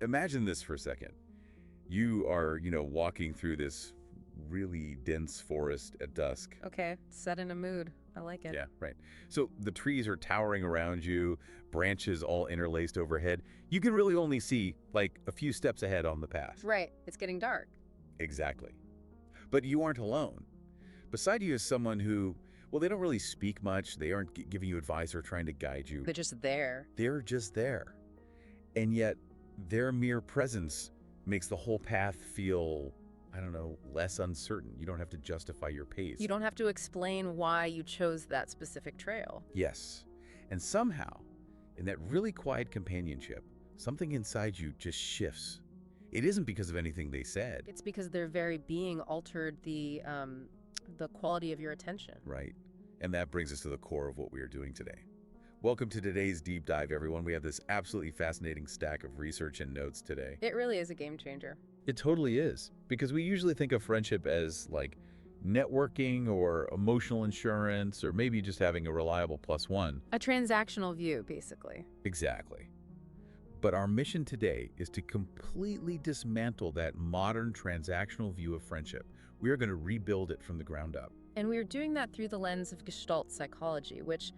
Imagine this for a second. You are, walking through this really dense forest at dusk. Okay, set in a mood. I like it. Yeah, right. So the trees are towering around you, branches all interlaced overhead. You can really only see, like, a few steps ahead on the path. Right, it's getting dark. Exactly. But you aren't alone. Beside you is someone who, well, they don't really speak much. They aren't giving you advice or trying to guide you. They're just there. They're just there. And yet, their mere presence makes the whole path feel, I don't know, less uncertain. You don't have to justify your pace. You don't have to explain why you chose that specific trail. Yes. And somehow, in that really quiet companionship, something inside you just shifts. It isn't because of anything they said. It's because their very being altered the quality of your attention. Right. And that brings us to the core of what we are doing today. Welcome to today's deep dive, everyone. We have this absolutely fascinating stack of research and notes today. It really is a game changer. It totally is, because we usually think of friendship as like networking or emotional insurance or maybe just having a reliable plus one. A transactional view, basically. Exactly. But our mission today is to completely dismantle that modern transactional view of friendship. We are going to rebuild it from the ground up. And we're doing that through the lens of Gestalt psychology, which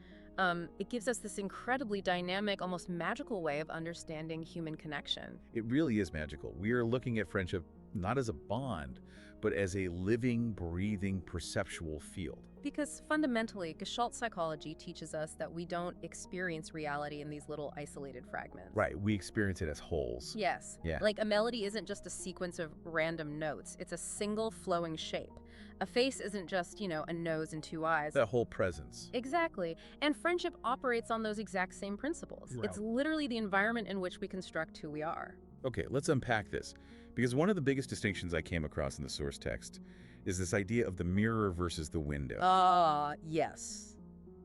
it gives us this incredibly dynamic, almost magical way of understanding human connection. It really is magical. We are looking at friendship not as a bond, but as a living, breathing, perceptual field. Because fundamentally, Gestalt psychology teaches us that we don't experience reality in these little isolated fragments. Right, we experience it as wholes. Yes. Yeah. Like a melody isn't just a sequence of random notes. It's a single flowing shape. A face isn't just, a nose and two eyes. That whole presence. Exactly. And friendship operates on those exact same principles. Wow. It's literally the environment in which we construct who we are. Okay, let's unpack this. Because one of the biggest distinctions I came across in the source text is this idea of the mirror versus the window. Yes.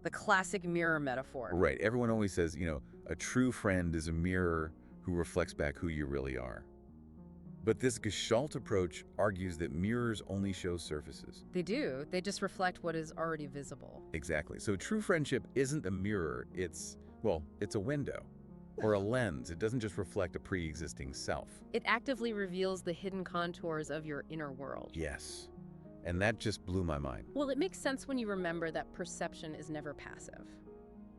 The classic mirror metaphor. Right. Everyone always says, a true friend is a mirror who reflects back who you really are. But this Gestalt approach argues that mirrors only show surfaces. They do. They just reflect what is already visible. Exactly. So true friendship isn't a mirror. It's a window or a lens. It doesn't just reflect a pre-existing self. It actively reveals the hidden contours of your inner world. Yes. And that just blew my mind. Well, it makes sense when you remember that perception is never passive.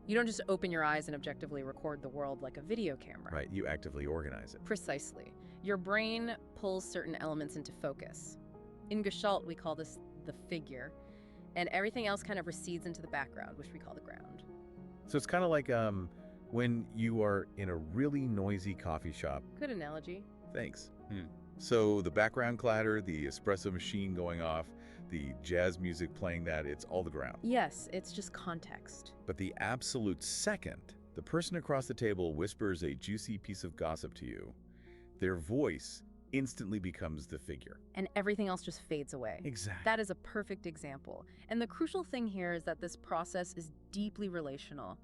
You don't just open your eyes and objectively record the world like a video camera. Right, you actively organize it. Precisely. Your brain pulls certain elements into focus. In Gestalt, we call this the figure, and everything else kind of recedes into the background, which we call the ground. So it's kind of like when you are in a really noisy coffee shop. Good analogy. Thanks. So the background clatter, the espresso machine going off, the jazz music playing that, it's all the ground. Yes, it's just context. But the absolute second, the person across the table whispers a juicy piece of gossip to you, their voice instantly becomes the figure. And everything else just fades away. Exactly. That is a perfect example. And the crucial thing here is that this process is deeply relational.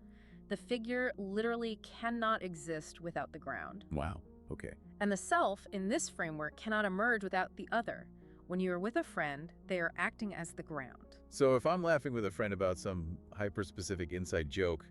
The figure literally cannot exist without the ground. Wow. Okay. And the self, in this framework, cannot emerge without the other. When you are with a friend, they are acting as the ground. So if I'm laughing with a friend about some hyper-specific inside joke,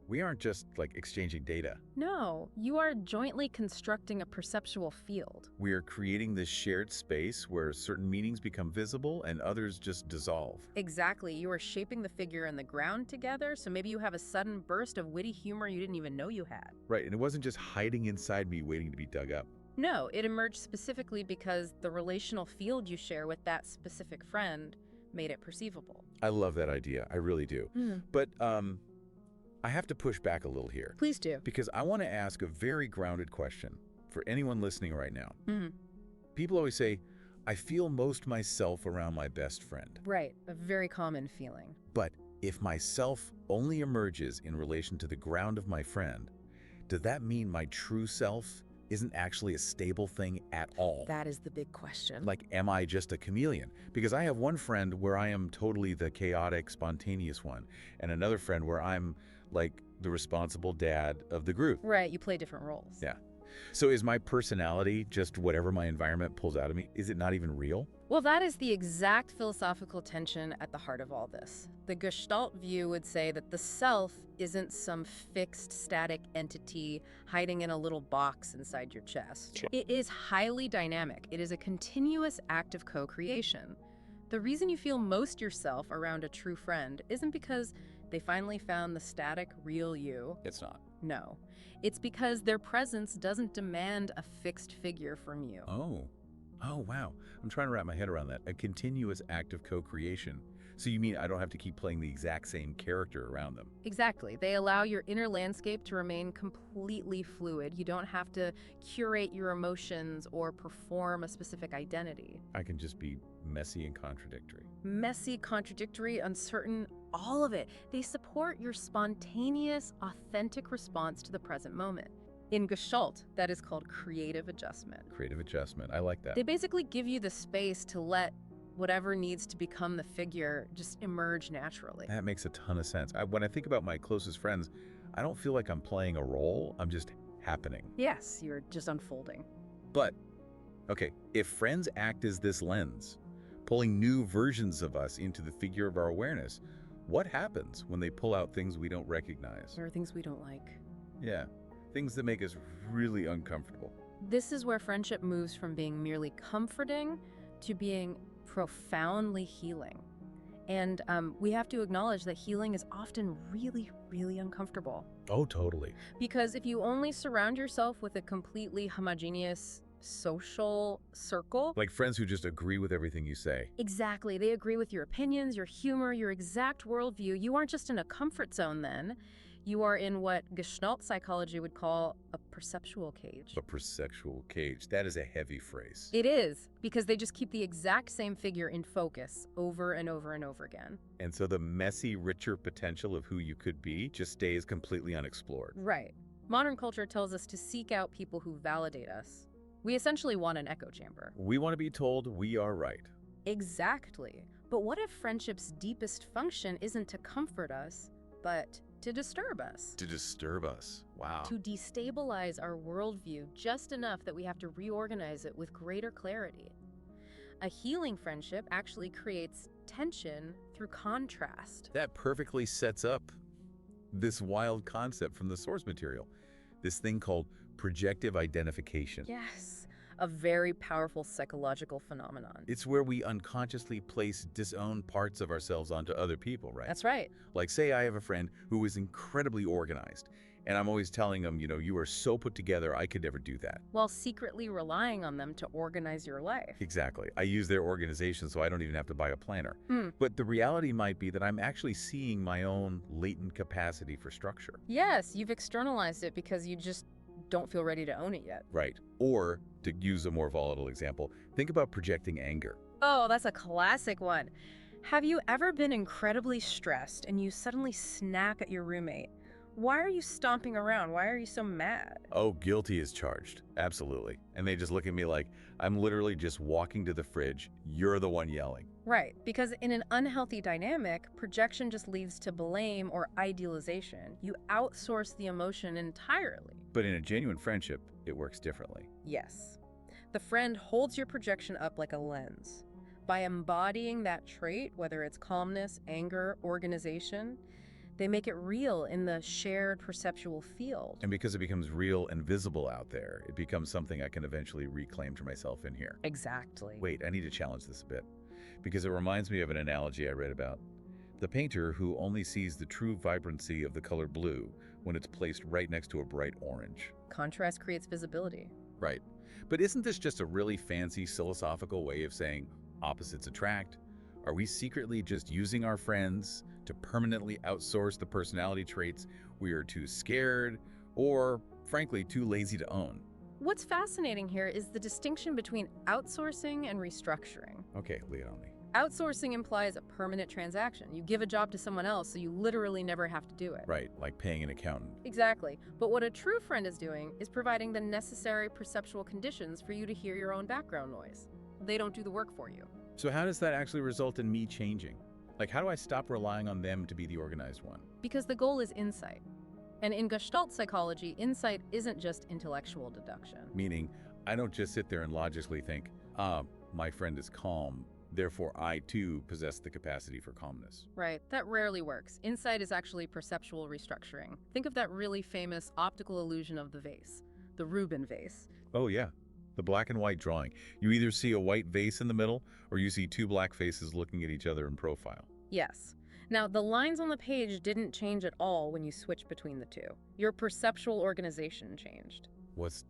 we aren't just like exchanging data. No, you are jointly constructing a perceptual field. We are creating this shared space where certain meanings become visible and others just dissolve. Exactly. You are shaping the figure and the ground together, so maybe you have a sudden burst of witty humor you didn't even know you had. Right, and it wasn't just hiding inside me waiting to be dug up. No, it emerged specifically because the relational field you share with that specific friend made it perceivable. I love that idea. I really do. But I have to push back a little here. Please do. Because I want to ask a very grounded question for anyone listening right now. People always say, I feel most myself around my best friend. Right, a very common feeling. But if myself only emerges in relation to the ground of my friend, does that mean my true self isn't actually a stable thing at all? That is the big question. Like, am I just a chameleon? Because I have one friend where I am totally the chaotic, spontaneous one, and another friend where I'm like the responsible dad of the group. Right, you play different roles. Yeah. So is my personality just whatever my environment pulls out of me? Is it not even real? Well, that is the exact philosophical tension at the heart of all this. The Gestalt view would say that the self isn't some fixed, static entity hiding in a little box inside your chest. Sure. It is highly dynamic. It is a continuous act of co-creation. The reason you feel most yourself around a true friend isn't because they finally found the static, real you. It's not. No. It's because their presence doesn't demand a fixed figure from you. Oh, wow. I'm trying to wrap my head around that. A continuous act of co-creation. So you mean I don't have to keep playing the exact same character around them? Exactly. They allow your inner landscape to remain completely fluid. You don't have to curate your emotions or perform a specific identity. I can just be messy and contradictory. Messy, contradictory, uncertain, all of it. They support your spontaneous, authentic response to the present moment. In Gestalt, that is called creative adjustment. Creative adjustment. I like that. They basically give you the space to let whatever needs to become the figure just emerge naturally. That makes a ton of sense. When I think about my closest friends, I don't feel like I'm playing a role. I'm just happening. Yes, you're just unfolding. But, okay, if friends act as this lens, pulling new versions of us into the figure of our awareness, what happens when they pull out things we don't recognize? There are things we don't like. Yeah, things that make us really uncomfortable. This is where friendship moves from being merely comforting to being profoundly healing. And we have to acknowledge that healing is often really, really uncomfortable. Oh, totally. Because if you only surround yourself with a completely homogeneous social circle. Like friends who just agree with everything you say. Exactly. They agree with your opinions, your humor, your exact worldview. You aren't just in a comfort zone then. You are in what Gestalt psychology would call a perceptual cage. A perceptual cage. That is a heavy phrase. It is, because they just keep the exact same figure in focus over and over and over again. And so the messy, richer potential of who you could be just stays completely unexplored. Right. Modern culture tells us to seek out people who validate us. We essentially want an echo chamber. We want to be told we are right. Exactly. But what if friendship's deepest function isn't to comfort us, but to disturb us? To disturb us. Wow. To destabilize our worldview just enough that we have to reorganize it with greater clarity. A healing friendship actually creates tension through contrast. That perfectly sets up this wild concept from the source material. This thing called projective identification. Yes, a very powerful psychological phenomenon. It's where we unconsciously place disowned parts of ourselves onto other people, right? That's right. Like, say I have a friend who is incredibly organized, and I'm always telling them, you are so put together, I could never do that. While secretly relying on them to organize your life. Exactly. I use their organization so I don't even have to buy a planner. But the reality might be that I'm actually seeing my own latent capacity for structure. Yes, you've externalized it because you just don't feel ready to own it yet. Right. Or, to use a more volatile example, think about projecting anger. Oh, that's a classic one. Have you ever been incredibly stressed and you suddenly snap at your roommate? Why are you stomping around? Why are you so mad? Oh, guilty as charged. Absolutely. And they just look at me like, I'm literally just walking to the fridge. You're the one yelling. Right, because in an unhealthy dynamic, projection just leads to blame or idealization. You outsource the emotion entirely. But in a genuine friendship, it works differently. Yes. The friend holds your projection up like a lens. By embodying that trait, whether it's calmness, anger, organization, they make it real in the shared perceptual field. And because it becomes real and visible out there, it becomes something I can eventually reclaim for myself in here. Exactly. Wait, I need to challenge this a bit, because it reminds me of an analogy I read about. The painter who only sees the true vibrancy of the color blue when it's placed right next to a bright orange. Contrast creates visibility. Right. But isn't this just a really fancy philosophical way of saying opposites attract? Are we secretly just using our friends to permanently outsource the personality traits we are too scared or, frankly, too lazy to own? What's fascinating here is the distinction between outsourcing and restructuring. Okay, lay it on me. Outsourcing implies a permanent transaction. You give a job to someone else, so you literally never have to do it. Right, like paying an accountant. Exactly. But what a true friend is doing is providing the necessary perceptual conditions for you to hear your own background noise. They don't do the work for you. So how does that actually result in me changing? Like, how do I stop relying on them to be the organized one? Because the goal is insight. And in Gestalt psychology, insight isn't just intellectual deduction. Meaning, I don't just sit there and logically think, my friend is calm, therefore I too possess the capacity for calmness. Right, that rarely works. Insight is actually perceptual restructuring. Think of that really famous optical illusion of the vase, the Rubin vase. Oh yeah, the black and white drawing. You either see a white vase in the middle, or you see two black faces looking at each other in profile. Yes. Now, the lines on the page didn't change at all when you switched between the two. Your perceptual organization changed. What's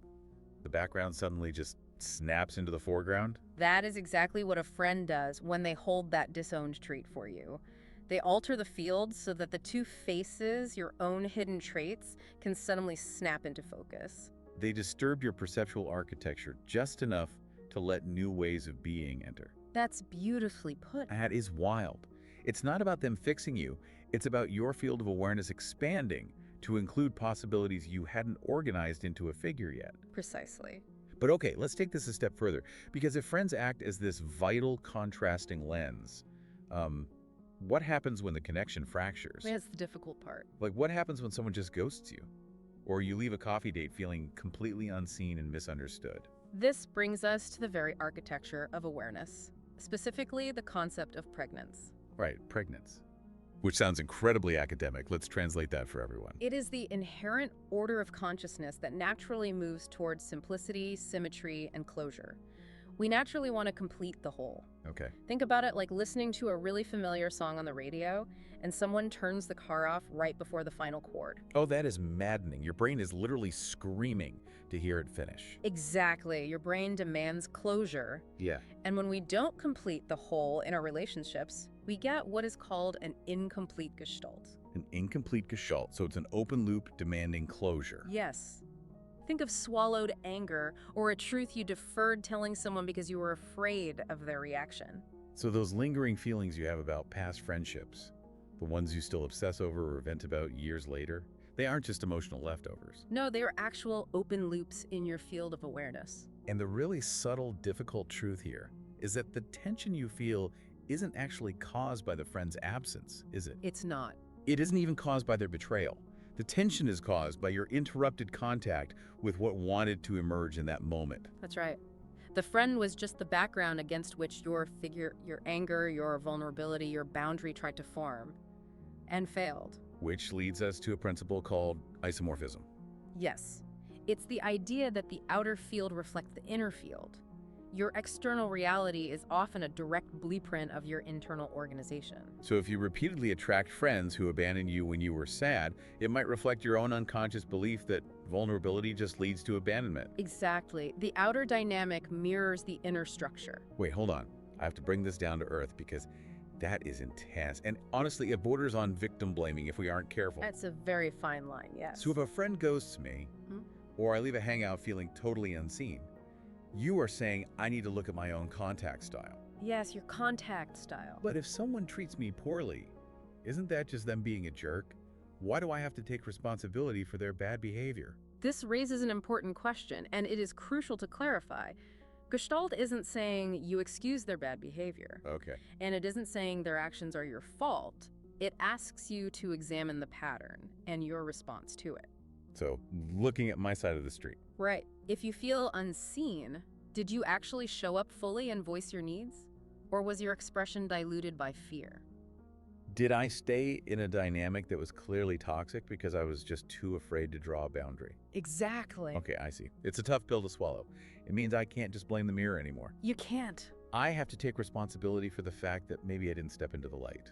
the background suddenly just snaps into the foreground? That is exactly what a friend does when they hold that disowned trait for you. They alter the field so that the two faces, your own hidden traits, can suddenly snap into focus. They disturb your perceptual architecture just enough to let new ways of being enter. That's beautifully put. That is wild. It's not about them fixing you. It's about your field of awareness expanding to include possibilities you hadn't organized into a figure yet. Precisely. But okay, let's take this a step further. Because if friends act as this vital contrasting lens, what happens when the connection fractures? That's the difficult part. Like, what happens when someone just ghosts you? Or you leave a coffee date feeling completely unseen and misunderstood? This brings us to the very architecture of awareness, specifically the concept of pregnance. Right, pregnance. Which sounds incredibly academic. Let's translate that for everyone. It is the inherent order of consciousness that naturally moves towards simplicity, symmetry, and closure. We naturally want to complete the whole. Okay. Think about it like listening to a really familiar song on the radio, and someone turns the car off right before the final chord. Oh, that is maddening. Your brain is literally screaming to hear it finish. Exactly. Your brain demands closure. Yeah. And when we don't complete the whole in our relationships, we get what is called an incomplete gestalt. An incomplete gestalt, so it's an open loop demanding closure. Yes. Think of swallowed anger or a truth you deferred telling someone because you were afraid of their reaction. So those lingering feelings you have about past friendships, the ones you still obsess over or vent about years later, they aren't just emotional leftovers. No, they are actual open loops in your field of awareness. And the really subtle, difficult truth here is that the tension you feel isn't actually caused by the friend's absence, is it? It's not. It isn't even caused by their betrayal. The tension is caused by your interrupted contact with what wanted to emerge in that moment. That's right. The friend was just the background against which your anger, your vulnerability, your boundary tried to form and failed. Which leads us to a principle called isomorphism. Yes. It's the idea that the outer field reflects the inner field. Your external reality is often a direct blueprint of your internal organization. So if you repeatedly attract friends who abandoned you when you were sad, it might reflect your own unconscious belief that vulnerability just leads to abandonment. Exactly. The outer dynamic mirrors the inner structure. Wait, hold on. I have to bring this down to earth because that is intense. And honestly, it borders on victim blaming if we aren't careful. That's a very fine line, yes. So if a friend ghosts me, or I leave a hangout feeling totally unseen, you are saying I need to look at my own contact style. Yes, your contact style. But if someone treats me poorly, isn't that just them being a jerk? Why do I have to take responsibility for their bad behavior? This raises an important question, and it is crucial to clarify. Gestalt isn't saying you excuse their bad behavior. Okay. And it isn't saying their actions are your fault. It asks you to examine the pattern and your response to it. So, looking at my side of the street. Right. If you feel unseen, did you actually show up fully and voice your needs? Or was your expression diluted by fear? Did I stay in a dynamic that was clearly toxic because I was just too afraid to draw a boundary? Exactly. Okay, I see. It's a tough pill to swallow. It means I can't just blame the mirror anymore. You can't. I have to take responsibility for the fact that maybe I didn't step into the light.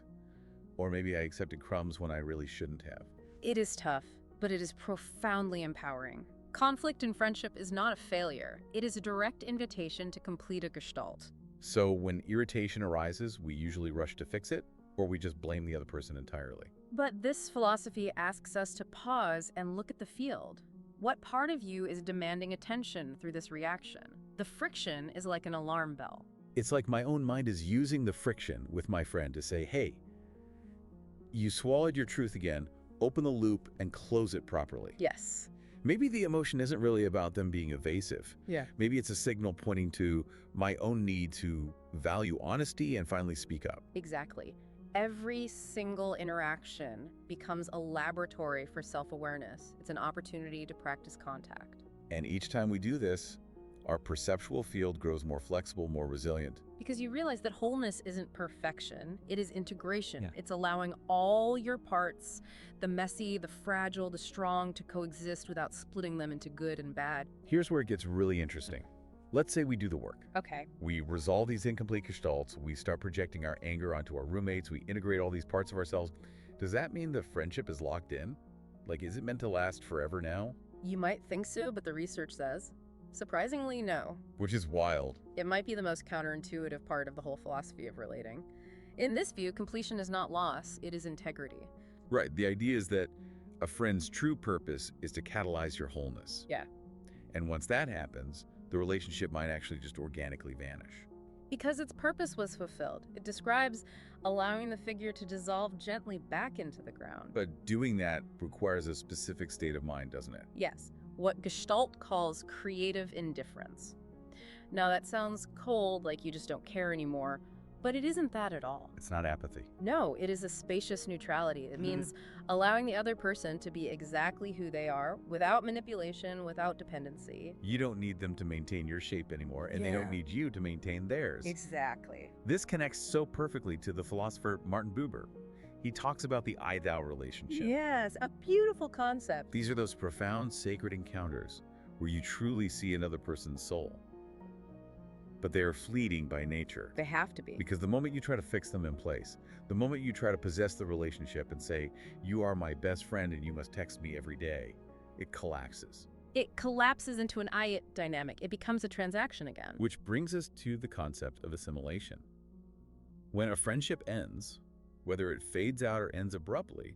Or maybe I accepted crumbs when I really shouldn't have. It is tough, but it is profoundly empowering. Conflict in friendship is not a failure. It is a direct invitation to complete a gestalt. So when irritation arises, we usually rush to fix it, or we just blame the other person entirely. But this philosophy asks us to pause and look at the field. What part of you is demanding attention through this reaction? The friction is like an alarm bell. It's like my own mind is using the friction with my friend to say, hey, you swallowed your truth again, open the loop and close it properly. Yes. Maybe the emotion isn't really about them being evasive. Yeah. Maybe it's a signal pointing to my own need to value honesty and finally speak up. Exactly. Every single interaction becomes a laboratory for self-awareness. It's an opportunity to practice contact. And each time we do this, our perceptual field grows more flexible, more resilient. Because you realize that wholeness isn't perfection, it is integration. Yeah. It's allowing all your parts, the messy, the fragile, the strong, to coexist without splitting them into good and bad. Here's where it gets really interesting. Let's say we do the work. Okay. We resolve these incomplete gestalts, we start projecting our anger onto our roommates, we integrate all these parts of ourselves. Does that mean the friendship is locked in? Like, is it meant to last forever now? You might think so, but the research says, surprisingly, no. Which is wild. It might be the most counterintuitive part of the whole philosophy of relating. In this view, completion is not loss, it is integrity. Right, the idea is that a friend's true purpose is to catalyze your wholeness. Yeah. And once that happens, the relationship might actually just organically vanish. Because its purpose was fulfilled. It describes allowing the figure to dissolve gently back into the ground. But doing that requires a specific state of mind, doesn't it? Yes, what Gestalt calls creative indifference. Now that sounds cold, like you just don't care anymore, but it isn't that at all. It's not apathy. No, it is a spacious neutrality. It means allowing the other person to be exactly who they are, without manipulation, without dependency. You don't need them to maintain your shape anymore, and they Yeah. don't need you to maintain theirs. Exactly. This connects so perfectly to the philosopher Martin Buber. He talks about the I-thou relationship. Yes, a beautiful concept. These are those profound sacred encounters where you truly see another person's soul. But they are fleeting by nature. They have to be. Because the moment you try to fix them in place, the moment you try to possess the relationship and say, you are my best friend and you must text me every day, it collapses. It collapses into an I-it dynamic. It becomes a transaction again. Which brings us to the concept of assimilation. When a friendship ends, whether it fades out or ends abruptly,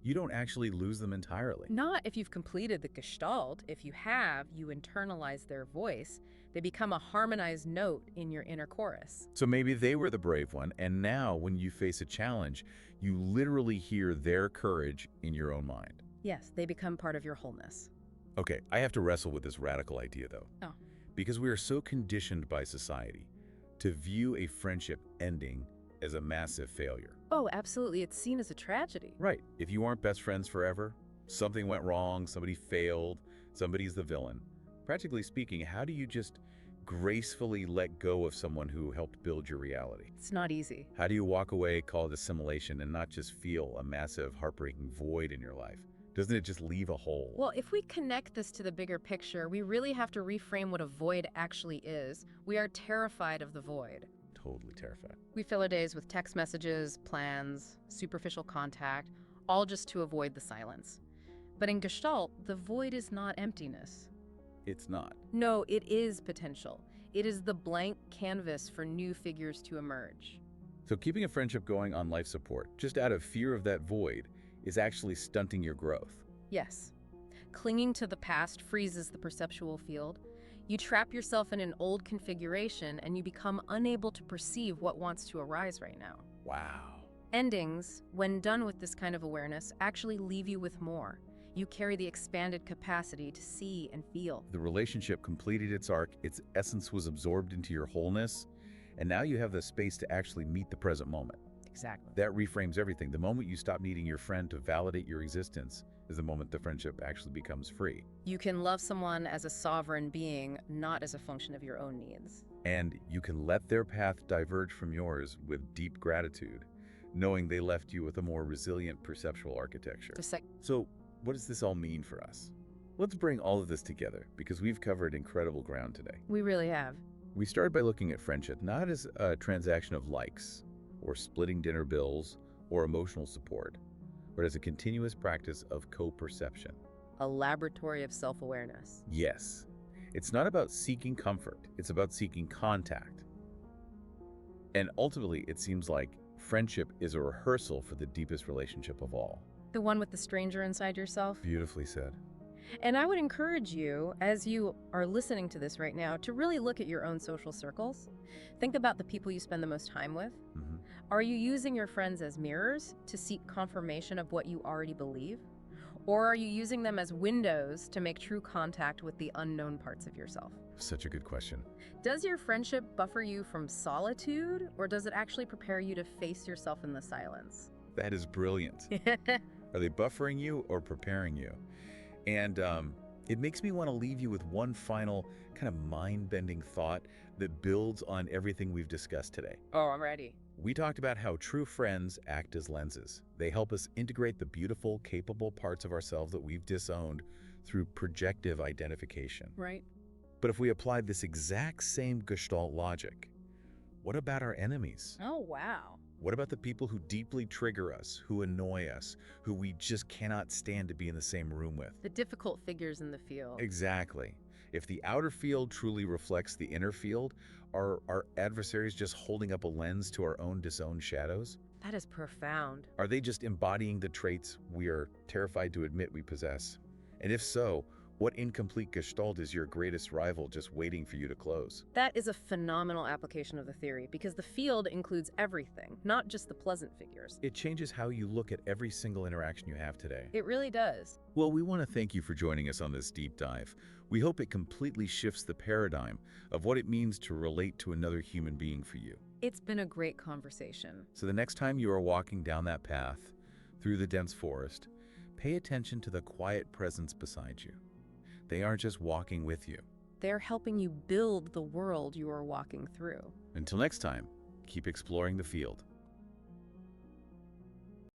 you don't actually lose them entirely. Not if you've completed the Gestalt. If you have, you internalize their voice. They become a harmonized note in your inner chorus. So maybe they were the brave one, and now when you face a challenge, you literally hear their courage in your own mind. Yes, they become part of your wholeness. Okay, I have to wrestle with this radical idea though. Oh. Because we are so conditioned by society to view a friendship ending as a massive failure. Oh, absolutely. It's seen as a tragedy. Right. If you aren't best friends forever, something went wrong, somebody failed, somebody's the villain. Practically speaking, how do you just gracefully let go of someone who helped build your reality? It's not easy. How do you walk away, call it assimilation, and not just feel a massive, heartbreaking void in your life? Doesn't it just leave a hole? Well, if we connect this to the bigger picture, we really have to reframe what a void actually is. We are terrified of the void. Totally terrified. We fill our days with text messages, plans, superficial contact, all just to avoid the silence. But in Gestalt, the void is not emptiness. It's not. No, it is potential. It is the blank canvas for new figures to emerge. So keeping a friendship going on life support, just out of fear of that void, is actually stunting your growth. Yes. Clinging to the past freezes the perceptual field. You trap yourself in an old configuration and you become unable to perceive what wants to arise right now. Wow. Endings, when done with this kind of awareness, actually leave you with more. You carry the expanded capacity to see and feel. The relationship completed its arc, its essence was absorbed into your wholeness, and now you have the space to actually meet the present moment. Exactly. That reframes everything. The moment you stop needing your friend to validate your existence is the moment the friendship actually becomes free. You can love someone as a sovereign being, not as a function of your own needs. And you can let their path diverge from yours with deep gratitude, knowing they left you with a more resilient perceptual architecture. So, what does this all mean for us? Let's bring all of this together, because we've covered incredible ground today. We really have. We started by looking at friendship not as a transaction of likes, or splitting dinner bills, or emotional support, but as a continuous practice of co-perception. A laboratory of self-awareness. Yes. It's not about seeking comfort, it's about seeking contact. And ultimately, it seems like friendship is a rehearsal for the deepest relationship of all. The one with the stranger inside yourself. Beautifully said. And I would encourage you, as you are listening to this right now, to really look at your own social circles. Think about the people you spend the most time with. Mm-hmm. Are you using your friends as mirrors to seek confirmation of what you already believe? Or are you using them as windows to make true contact with the unknown parts of yourself? Such a good question. Does your friendship buffer you from solitude, or does it actually prepare you to face yourself in the silence? That is brilliant. Are they buffering you or preparing you? And it makes me want to leave you with one final kind of mind-bending thought that builds on everything we've discussed today. Oh, I'm ready. We talked about how true friends act as lenses. They help us integrate the beautiful, capable parts of ourselves that we've disowned through projective identification. Right. But if we applied this exact same Gestalt logic, what about our enemies? Oh, wow. What about the people who deeply trigger us, who annoy us, who we just cannot stand to be in the same room with? The difficult figures in the field. Exactly. If the outer field truly reflects the inner field, are our adversaries just holding up a lens to our own disowned shadows? That is profound. Are they just embodying the traits we are terrified to admit we possess? And if so, what incomplete Gestalt is your greatest rival just waiting for you to close? That is a phenomenal application of the theory, because the field includes everything, not just the pleasant figures. It changes how you look at every single interaction you have today. It really does. Well, we want to thank you for joining us on this deep dive. We hope it completely shifts the paradigm of what it means to relate to another human being for you. It's been a great conversation. So the next time you are walking down that path, through the dense forest, pay attention to the quiet presence beside you. They aren't just walking with you. They're helping you build the world you are walking through. Until next time, keep exploring the field.